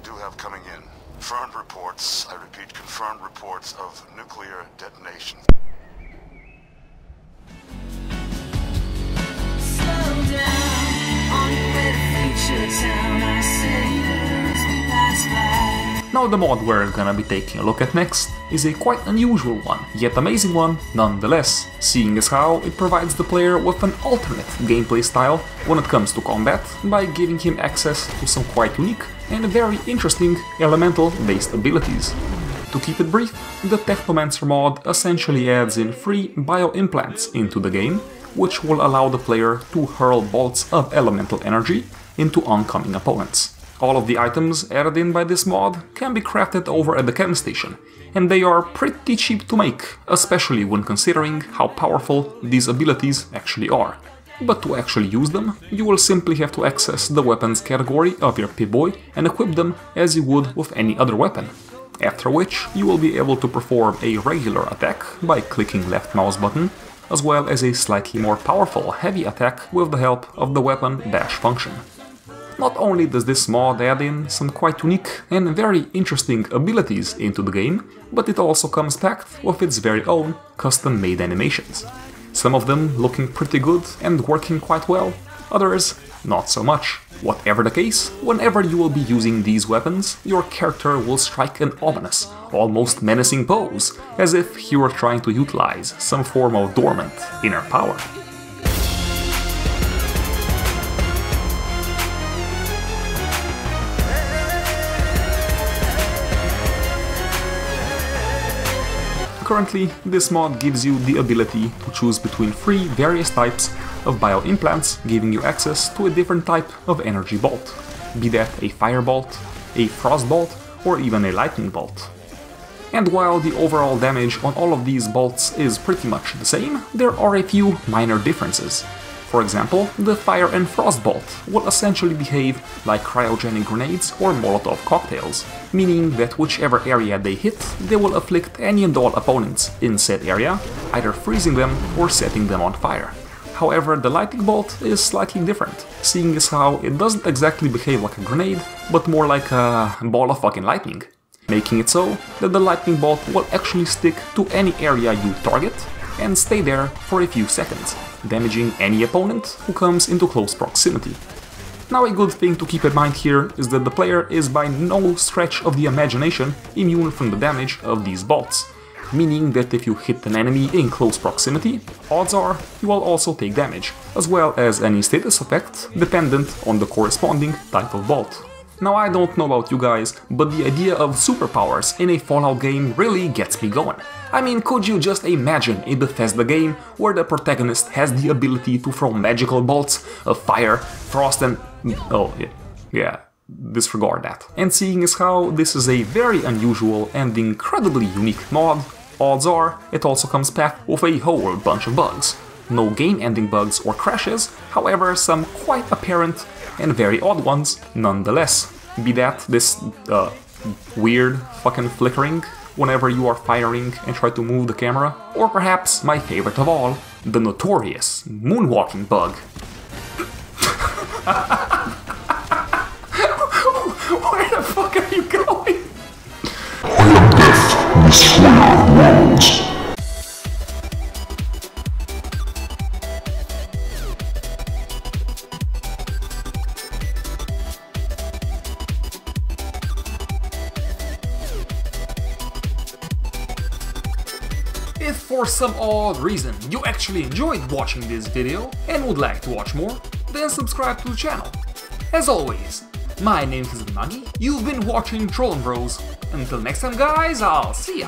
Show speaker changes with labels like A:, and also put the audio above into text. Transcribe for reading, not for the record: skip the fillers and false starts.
A: do have coming in. Confirmed reports, I repeat, confirmed reports of nuclear detonation.
B: Slow down, on your way to future town, I say as we pass by.
C: Now the mod we're gonna be taking a look at next is a quite unusual one, yet amazing one nonetheless, seeing as how it provides the player with an alternate gameplay style when it comes to combat by giving him access to some quite unique and very interesting elemental based abilities. To keep it brief, the Technomancer mod essentially adds in 3 bio-implants into the game, which will allow the player to hurl bolts of elemental energy into oncoming opponents. All of the items added in by this mod can be crafted over at the chem station, and they are pretty cheap to make, especially when considering how powerful these abilities actually are. But to actually use them, you will simply have to access the weapons category of your Pip-Boy and equip them as you would with any other weapon. After which, you will be able to perform a regular attack by clicking left mouse button, as well as a slightly more powerful heavy attack with the help of the weapon dash function. Not only does this mod add in some quite unique and very interesting abilities into the game, but it also comes packed with its very own custom-made animations. Some of them looking pretty good and working quite well, others not so much. Whatever the case, whenever you will be using these weapons, your character will strike an ominous, almost menacing pose, as if he were trying to utilize some form of dormant inner power. Currently, this mod gives you the ability to choose between 3 various types of bio-implants, giving you access to a different type of energy bolt, be that a fire bolt, a frost bolt, or even a lightning bolt. And while the overall damage on all of these bolts is pretty much the same, there are a few minor differences. For example, the fire and frost bolt will essentially behave like cryogenic grenades or Molotov cocktails, meaning that whichever area they hit, they will afflict any and all opponents in said area, either freezing them or setting them on fire. However, the lightning bolt is slightly different, seeing as how it doesn't exactly behave like a grenade, but more like a ball of fucking lightning, making it so that the lightning bolt will actually stick to any area you target and stay there for a few seconds, damaging any opponent who comes into close proximity. Now, a good thing to keep in mind here is that the player is by no stretch of the imagination immune from the damage of these bolts, meaning that if you hit an enemy in close proximity, odds are you will also take damage, as well as any status effect dependent on the corresponding type of bolt. Now, I don't know about you guys, but the idea of superpowers in a Fallout game really gets me going. I mean, could you just imagine a Bethesda game where the protagonist has the ability to throw magical bolts of fire, frost and... oh, yeah, disregard that. And seeing as how this is a very unusual and incredibly unique mod, odds are it also comes packed with a whole bunch of bugs. No game-ending bugs or crashes, however some quite apparent and very odd ones nonetheless. Be that this weird fucking flickering whenever you are firing and try to move the camera, or perhaps my favorite of all, the notorious moonwalking bug. Where the fuck are you going?
D: I am Death, Destroyer of Worlds.
C: If for some odd reason you actually enjoyed watching this video and would like to watch more, then subscribe to the channel. As always, my name is Nagi, you've been watching TrollenBros. Until next time guys, I'll see ya!